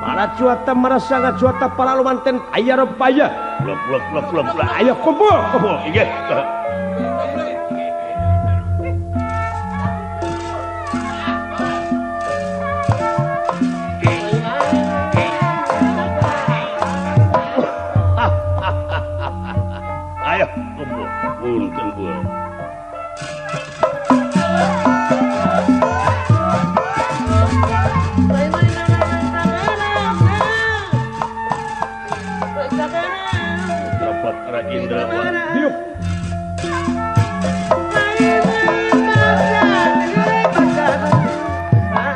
Para cuata merasa nggak cuata para lumanten ayah rempaya. Pulang. Ayah kumpul. Iya. Ayah kumpul. Punten buah. Diuk.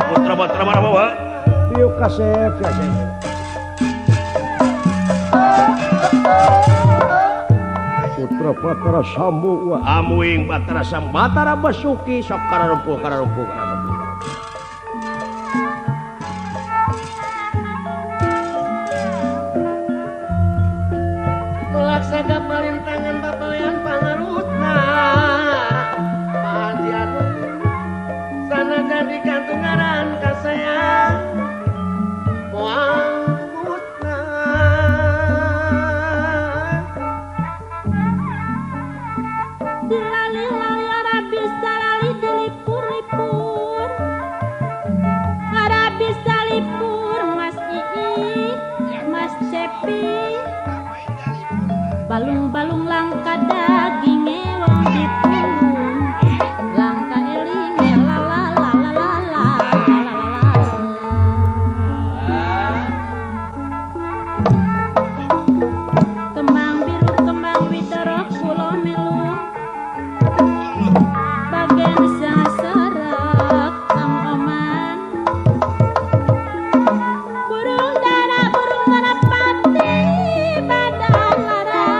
Putra mana bawa? Diuk kasep. Putra Batara Sambu Amuing Batara Sambu Batara Basuki sok kararumpuh. Laksana perintangan babayan pangarutna Pandian sana jadi gantungaran kasayang Muangutna Dilali-lali Arabis salali dilipur-lipur Arabis salipur Mas Ii Mas Cepi balung-balung langka daging wong dipulung langka eling la kembang biru kembang widoro kula melu bagian sasarak kang oman burung dara pati badan lara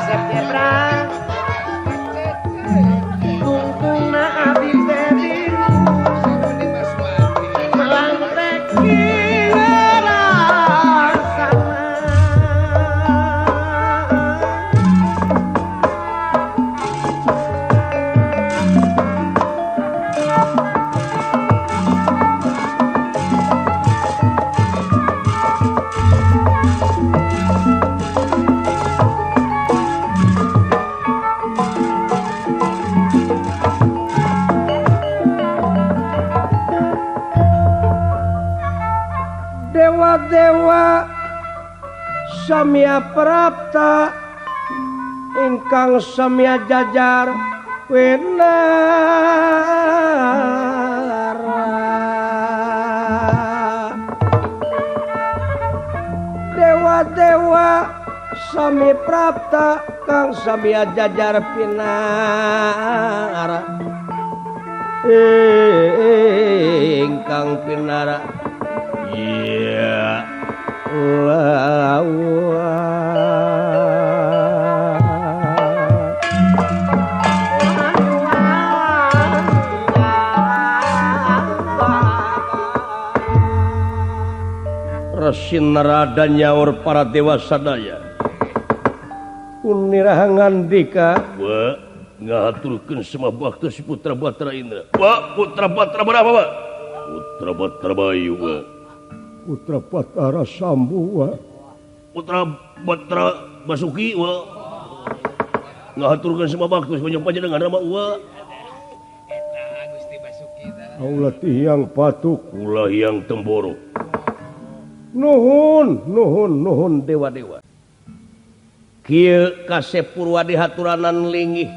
Asep Jebra tungtungna abdi teh melang teki rasana dewa samya prapta ingkang samya jajar winara dewa sami prapta kang samya jajar pinara ingkang pinara ya Rasin narada nyaur para dewa sadaya unirahangan dika wa ngaturkeun semua bakti si putra Batra Indra wa putra Batra berapa wa putra Batra Bayu wa putra Batara Sambu wa putra Batra Basuki wa ngaturkeun semua bakti banyak panjenengan nama wa Allah tiyang patuk ulah yang temboro nuhun dewa-dewa kieu kasepurwa dihaturanan linggih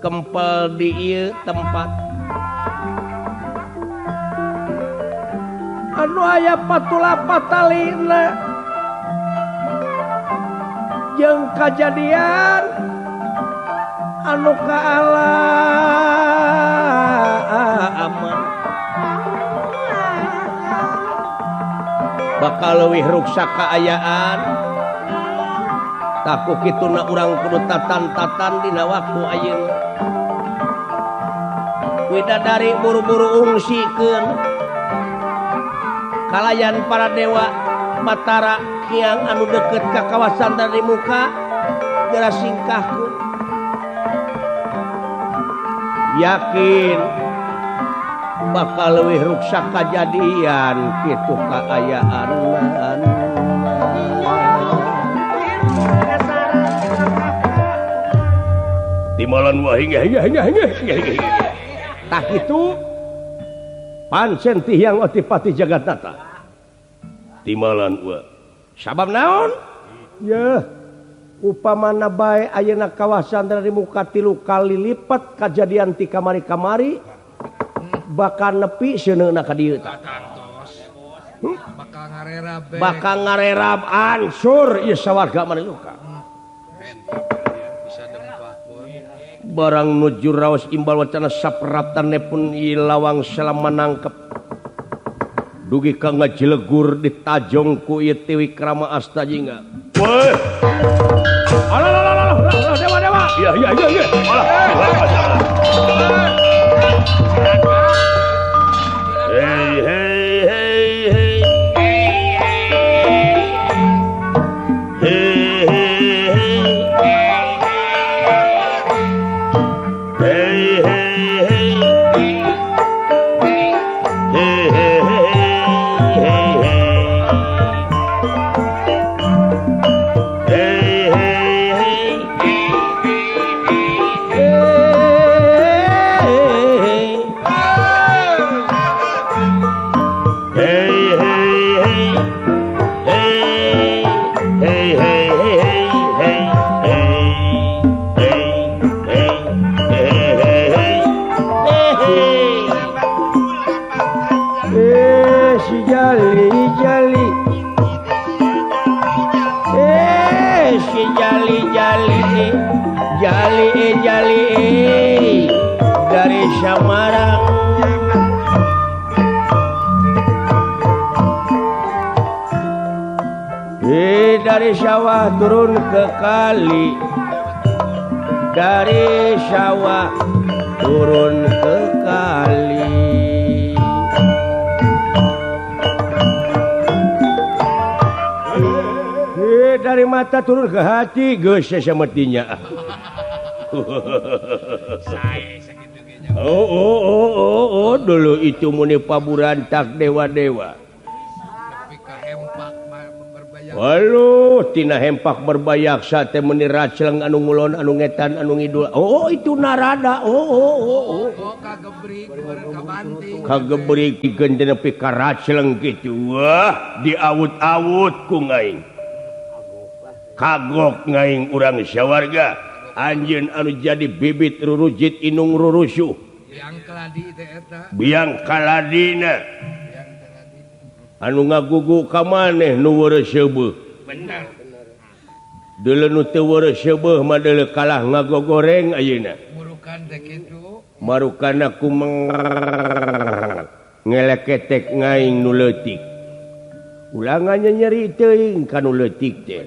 kempel di ieu tempat anu aya patula patalina jeung kajadian anu kaalaman bakal leuwih ruksa kaayaan taku kituna urang kudu tatan-tatan dina waktu ayeuna widadari buru-buru ungsikeun kalayan para dewa Batara kiang anu deukeut ka kawasan dari muka geura singkahku yakin bakal leuwih ruksa kajadian kitu kaayaan timalan wah hingga tah kitu pancen tihang otipati Jagatnata timalan wa sabab naon ya upamana bae ayeuna kawasan dari muka 3 kali lipat kajadian ti kamari-kamari bakal nepi seuneuna ka dieu tah bakal ngarerab ansur ieu sawarga maneluka barang nuju raos imbal wacana sapraptanepun ilawang selama nangkep dugi ka ngajelegur ditajong ku ieu ti Wikrama Astajingga weh alah dewa iya alah jali dari Samarang dari sawah turun ke kali dari sawah turun ke kali dari mata turun ke hati geus semestinya dulu itu muni paburantak dewa-dewa waluh tina hempak berbayak sate meni racleng anu ngulon anu ngetan anu ngidul itu narada kagebrik digendeng nepi ka racleng kitu wah diawut-awut ku ngaing kagok ngaing urang sawarga anjeun anu jadi bibit rurujit inung rurusuh biang kaladina anu ngagugu ka maneh nu weureuh seubeuh bener deuleu nu teu weureuh seubeuh mah deuleu kalah ngagogoreng ayeuna murukan teh kitu marukana ku ngeleketek ngaing nu leutik ulangannya nyeri teuing ka nu leutik teh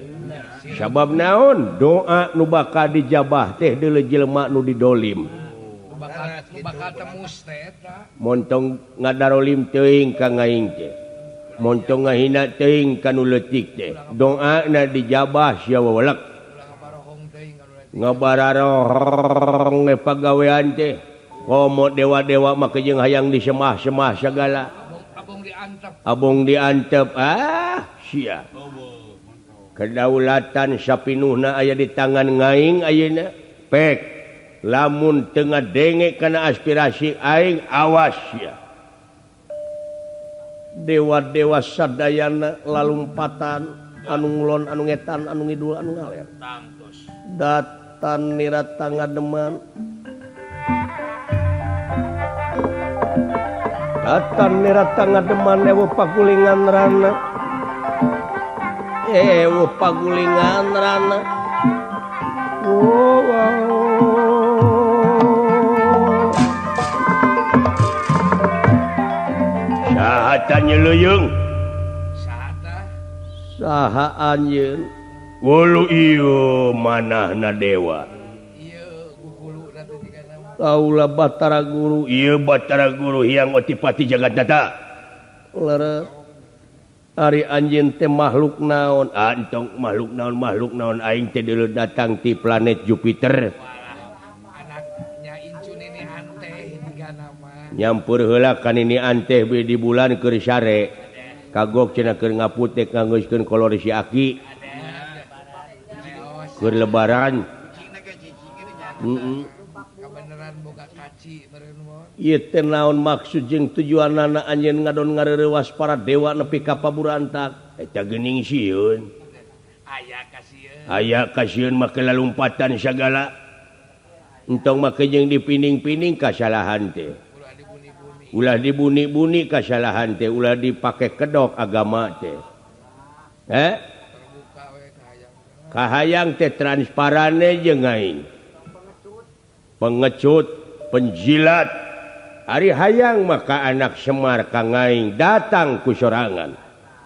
sabab naon doa nu bakal dijabah teh deuleu jelema nu didolim bakal tembus teh eta montong ngadarolim teuing ka ngaing teh montong ngahina teuing ka nu leutik teh doana dijabah sia weulek ngabararong pagawean teh komo dewa-dewa mah jeung hayang disemah-semah sagala abong diantep sia kedaulatan sapinuhna aya di tangan ngaing ayeuna pek lamun teu ngadenge kana aspirasi aing awas sia dewa-dewa sadayana lalumpatan anu ngulon anu ngetan anu ngidul anu ngaler datan nirata ngademan datan nirata ngademan ewe pagulingan rana pagulingan rana tanya leuyeung saha anjeun wulu ieu manahna dewa ieu guguluna teh digana kaula Batara Guru ieu Batara Guru hyang otipati Jagatnata leureuh ari anjeun teh makhluk naon entong makhluk naon aing teh deuleu datang ti planet Jupiter anaknya incu nini anteh digana mah nyampur heula ka nini anteh di bulan keur sare kagok cenah keur ngaputek nganggeuskeun kolor si Aki keur lebaran kabeneran boga kaci meureun mah ieu teh naon maksud jeung tujuanna anjeun ngadon ngareurewas para dewa nepi ka paburantak eta geuning sieun aya kasieun make lalumpatan sagala entong make jeung dipining-pining kasalahan teh ulah dibuni-buni kasalahan teh ulah dipake kedok agama teh kahayang teh transparane jeung aing pengecut penjilat ari hayang maka anak Semar ka ngaing datang ku sorangan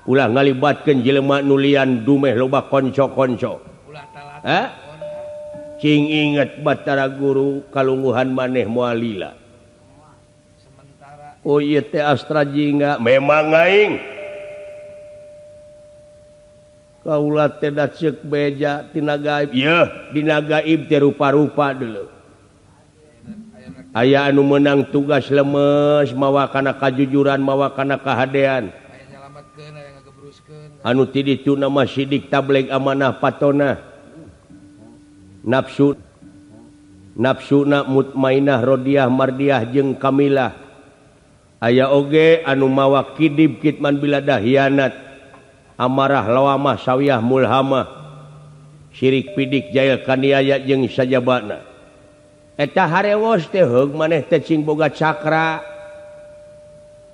ulah ngalibatkeun jelema nulian dumeh loba konco-konco cing inget Batara Guru kalungguhan maneh moal lila oh ieu teh astra jingga memang aing kaula teh da ceuk beja tina gaib yeuh dina gaib teh rupa-rupa deuleu aya anu meunang tugas lemes mawa kana kajujuran mawa kana kahadean aya nyalametkeun aya ngagebruskeun anu ti ditu nama sidik tabligh amanah patona nafsuna mutmainah rodiyah mardiyah jeung kamilah aya oge anu mawa kidib kitman biladah hianat amarah lawamah sawiyah mulhamah syirik pidik jail kaniaya jeung sajabana eta harewos teh heug maneh teh cing boga cakra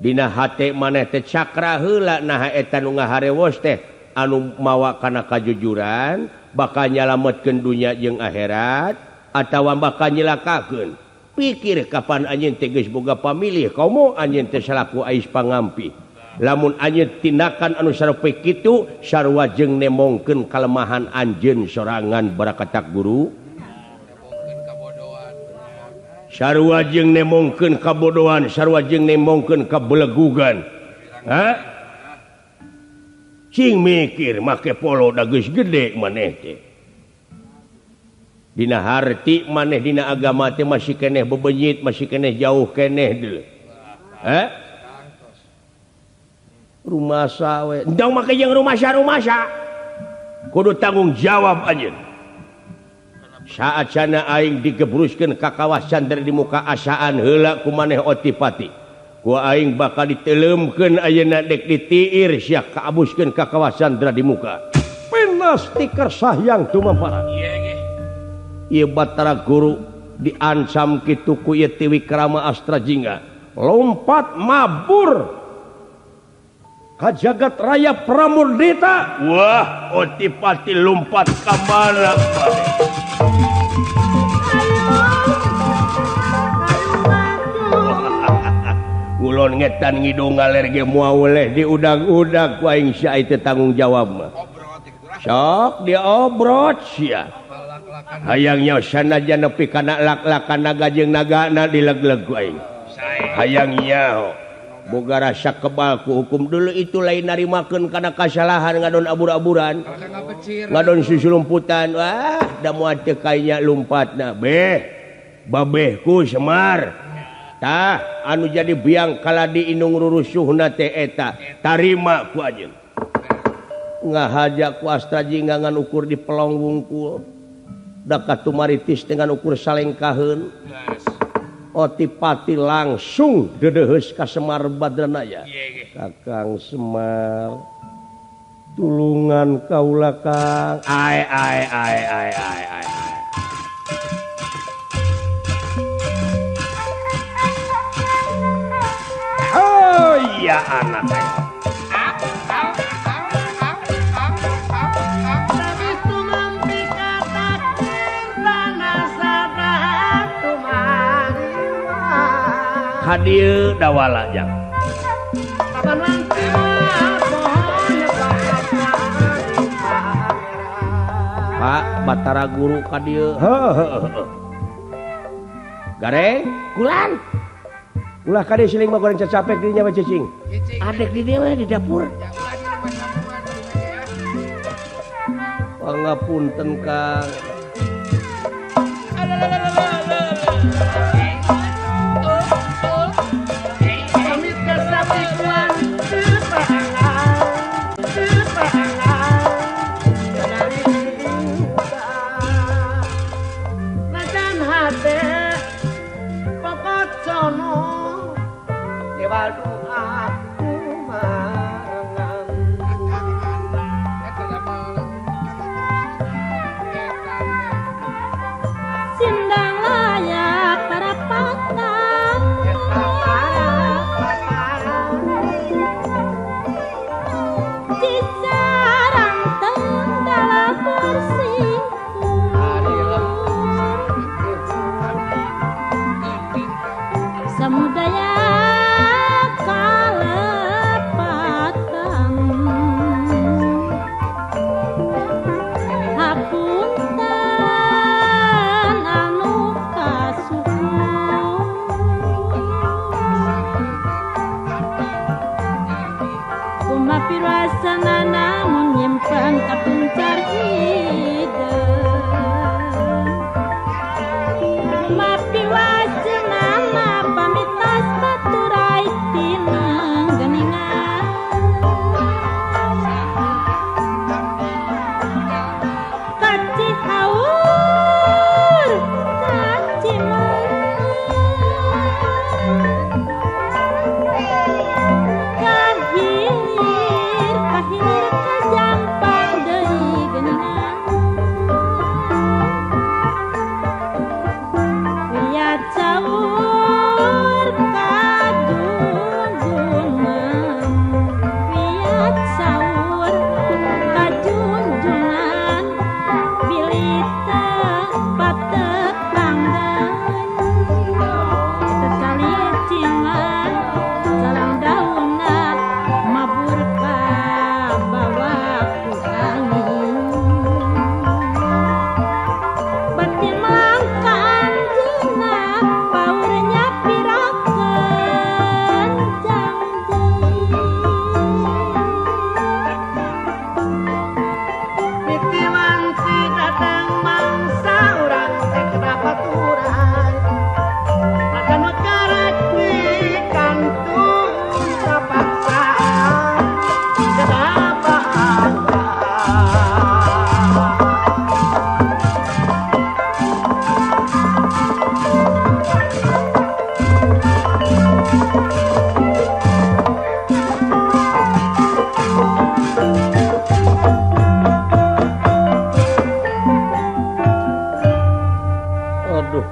dina hate maneh teh cakra heula nah eta nu ngaharewos teh anu mawa kana kajujuran bakal nyalametkeun dunya jeung akhirat atawa bakal nyelakakeun pikir kapan anjeun teh geus boga pamilih komo anjeun teh salaku ais pangampi lamun anyet tindakan anu sarupa kitu sarua jeung nemongkeun kalemahan anjeun sorangan barakatak guru sarua jeung nemongkeun kabodohan sarua jeung nemongkeun kabelegugan cing mikir make polo da geus gede maneh teh dina harti maneh dina agama teh masih keneh bebenyit masih keneh jauh keneh deuleu rumasa we endang make jeung rumasa kudu tanggung jawab anjeun saat sana aing digebruskeun ka kawasan dari di muka asaan heula ku maneh otipati ku aing bakal diteleumkeun ayeuna dek ditiir sia kaabuskeun ka kawasan dari di muka penas ti kersayang tumamparan ieu Batara Guru diancam kitu ku ieu Ti Wikrama Astra Jingga lompat mabur ka jagat raya Pramudita. Wah, Otipati lompat ka mana? Ulun ngetan ngidung ngaler ge moal oleh diudag-udag ku aing sia teh tanggung jawab mah. Sok diobrot sia. Hayangnya sanajan nepi kana lak-lakan naga jeung nagana dileg-leg ku aing. Hayangnya boga rasa kebal ku hukum dulu itu lain narimakeun kana kasalahan ngadon abur-aburan ngadon susulumputan wah da moal teu kaynya lompatna babehku Semar tah anu jadi biang kaladi inung rurusuhna teh eta tarima ku anjeun ngahaja ku Astra Jingga ngan ukur di pelong wungkul da katumaritis dengan ukur salengkaheun Otipati langsung dedeheus ka Semar Badranaya. Kakang Semar tulungan kaula Kang. Ai. Oh iya anak. Hadieu dawala jang. Pak Batara Guru kadieu. Gareng, kulan. Ulah kadieu siling mah goreng cacapek di nya cicing. Adek di dieu di dapur. Pangapunten Kang.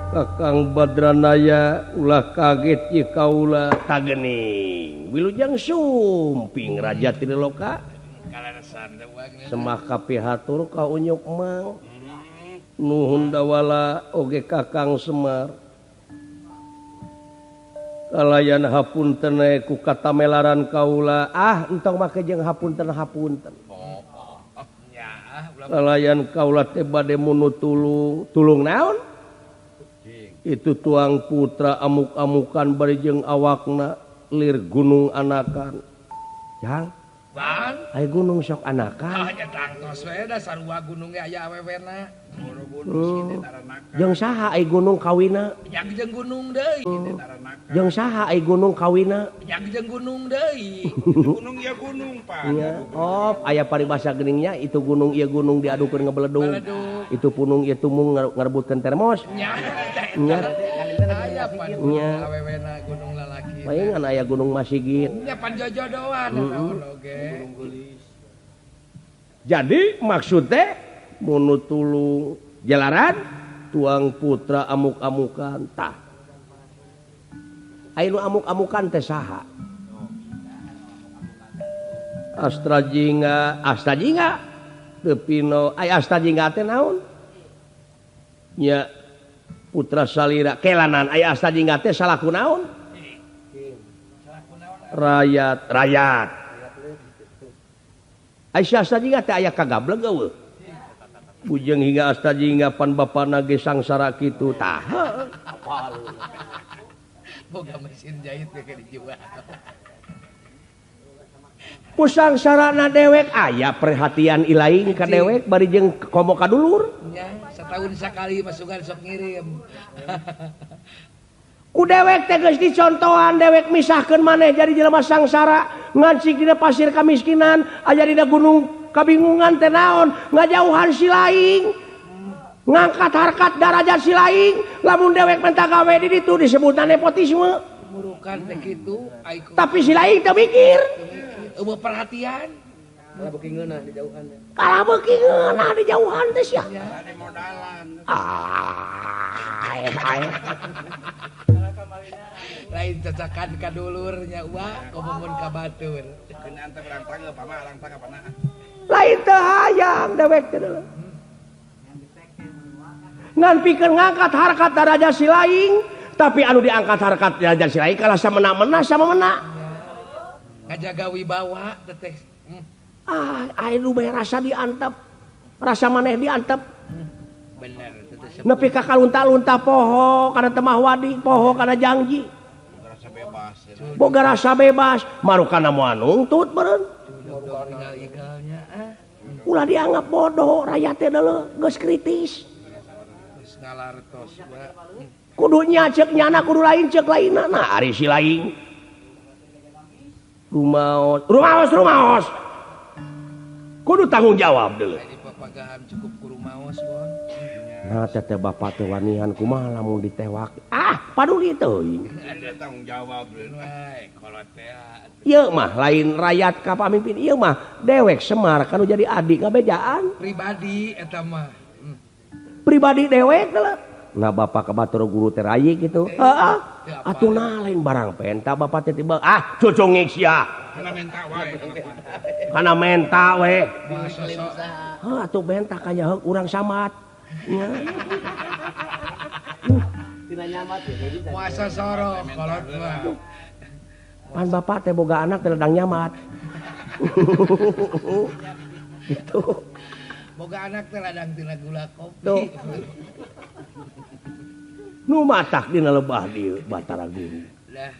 Kakang Badranaya ulah kaget ye kaula tagening wilujeng sumping raja Triloka semah kapihatur ka unyuk mang nuhun dawala oge Kakang Semar kalayan hapunten ku katamelaran kaula entong make jeung hapunten kalayan kaula teh bade munu tulung naon itu tuang putra amuk-amukan bari jeung awakna lir gunung anakan jang ai gunung sok anakan tangtos we da sarua gunung ge aya awewena jeung saha ai gunung kawina yang jeung gunung deui jeung saha ai gunung kawina yang jeung gunung deui gunung ya gunung Pak aya paribasa geningnya itu gunung ieu gunung diadukeun ngebeledung itu punung ieu tumung ngarebutkeun termos nya aya pan awewena gunung lalaki palingan aya gunung Masigit nya pan jojodoan naon oge jadi maksud teh munu tulung jalaran tuang putra amuk-amukan tah anu amuk-amukan teh saha Astajingga teu pino Astajingga teh naon nya putra salira kelanan aya Astajingga teh salaku naon rakyat Aisyah Astajingga teh aya kagableg eueuh bujeng hingga Astajingga pan bapana ge sangsara kitu tah boga mesin jahit ge dijual pusangsarana dewek aya perhatian ilaing ka dewek bari jeung komo ka dulur nya setahun sakali masukan sok ngirim ku dewek teh geus dicontohan dewek misahkeun maneh jadi jelema sangsara ngancik dina pasir kamiskinan aya dina gunung kabingungan teh naon ngajauhan si laing ngangkat harkat darajat si laing lamun dewek menta gawe di ditu disebutna nepotisme murukan teh kitu tapi si laing teu mikir eueuh perhatian kalah beuki ngeunah di jauhan teh sia ada modalan lain cacakan ka dulurnya komomun ka batur kena ante berang tangga pama panah lain teu hayang dewek teh ngan pikeun ngangkat harkat darajat si laing tapi anu diangkat harkat derajat si laing kalah samena-mena ngajaga wibawa teteh anu bae rasa diantep rasa maneh diantep bener teteh nepi ka kalunta-lunta poho kana teu mah wadi poho kana janji rasa bebas boga rasa bebas marukana moal nungtut beureun tinggal-tinggalnya ulah dianggap bodoh rakyat teh deuleu geus kritis geus ngalartos kudu nya ceuk nyana kudu lain ceuk lainna nah ari si laing rumaos kudu tanggung jawab deuleu di papagahan cukup ku rumaos bon nah teteh bapak teh wanihan kumaha lamun ditewak paduli teuing ada tanggung jawab wae kolot teh ieu mah lain rakyat ka pamimpin ieu mah dewek Semar kanu jadi adik ngabejaan pribadi eta mah pribadi dewek teh nah bapak ka batur guru teh rayi kitu heeh atuh nah lain barang penta bapak teh tiba cocongik sia kana menta we atuh benta kanyaheuk urang samat nya tina nyamat ya puasa sorok kolot mah pan bapak teh boga anak teh ledang nyamat gitu boga anak teh ladang tina gula kopi tuh nu matak dina lebah dieu Batara Guru lah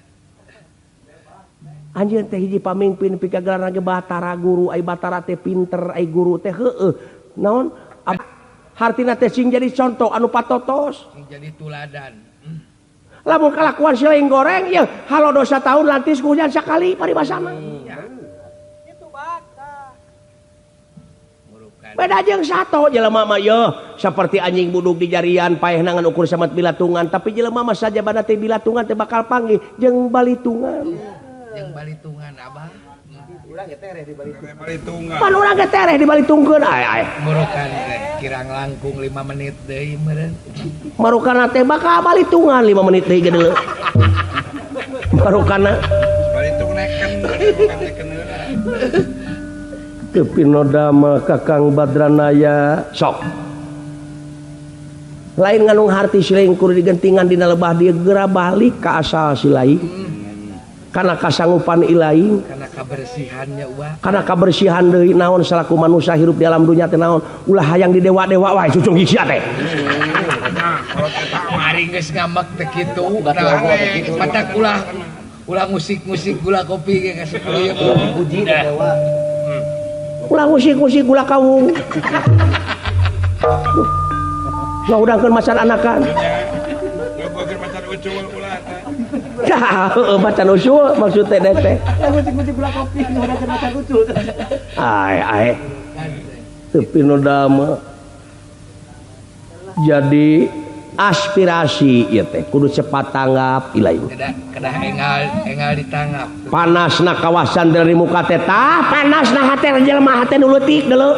anjeun teh hiji pamimpin pikagelarna ge Batara Guru ai Batara teh pinter ai guru teh heueuh naon hartina teh sing jadi contoh anu patotos sing jadi tuladan lamun kalakuan si laing goreng ya halo dosa tahun lantis ku hujan sakali paribasana beda jeung sato jelema mah yeuh saperti anjing budug di jarian paehna ngan ukur samat bilatungan tapi jelema mah sajabana teh bilatungan teh bakal panggih jeung balitungan jeung balitungan abah pan urang ge tereh dibalitungkeun aya Murukan teh kirang langkung 5 menit deui meureun. marukana teh bakal balitungan 5 menit deui ge deuleu marukana Balitung neken teu pinodama Kakang Badranaya sok lain nganung harti silaing kudu digentingan dina lebah dia geura balik ka asal silaing kana kasanggupan ilaing Karena kebersihannya karena kebersihan deui naon salaku manusia hirup di alam dunya teh naon ulah hayang di dewa-dewa wae cucung hiji teh Mari geus ngamek teh kitu. Patak ulah musik-musik gula kopi ge kasih kuliah puji dewa. ulah musik-musik gula kawung ngaudangkeun macan anakan Ngobrol macan ucul ulah teh. macan usul maksud teh teh musik-musik gula kopi ngaudangkeun macan ucul. ai teu pinodama jadi aspirasi ieu teh kudu cepat tanggap ilaing Kedah engal ditangap. panasna kawasan dari muka teh tah panasna hate jelema hate nu leutik deuleu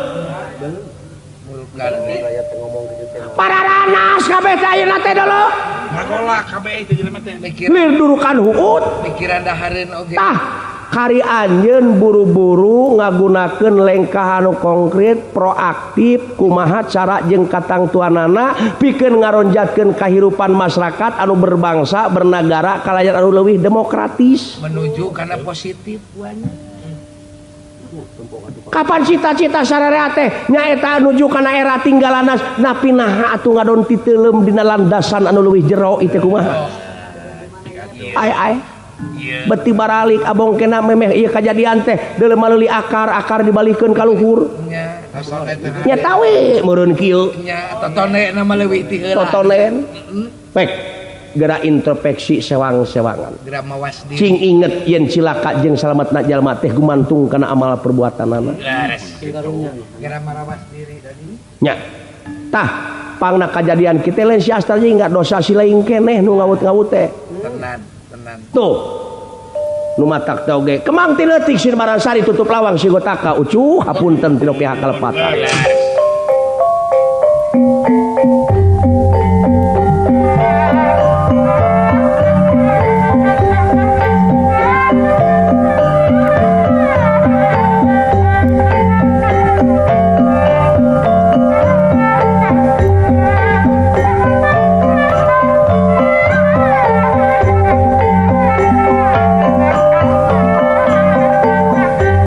Murukan pararanas kabeh teh ayeuna teh deuleu Ngagolak kabeh itu jelema teh. lir durukan huut Pikiran dahareun oge. tah kari anjeun buru-buru ngagunakeun lengkah anu konkret proaktif kumaha cara jeung katangtuanana pikeun ngaronjatkeun kahirupan masyarakat anu berbangsa bernagara kalayan anu leuwih demokratis Menuju karena positif wanya. kapan cita-cita sararea teh nyaeta nuju kana era tinggalanas napi naha atuh ngadon titeulem dina landasan anu leuwih jero ieu kumaha ai beti baralik abong kena memeh ieu kajadian teh deuleu maleuli akar dibalikeun ka luhur Nya tosone teh. nya tawe meureun kieu Nya totone nama leuwih ti heula. totonen pek geura introspeksi sewang-sewangan Geura mawas diri. cing inget yen cilaka jeung salametna jalma teh gumantung kana amal perbuatanana Lares. Geura marawas diri tadi. nya tah pangna kajadian kitu lain si asta jeung enggak dosa silaing keneh nu ngawut-ngawut teh Tenan. tuh nu matak teh oge kemang ti leutik si Baransari tutup lawang si Gotaka ucuh hapunten tina pihak kalepatan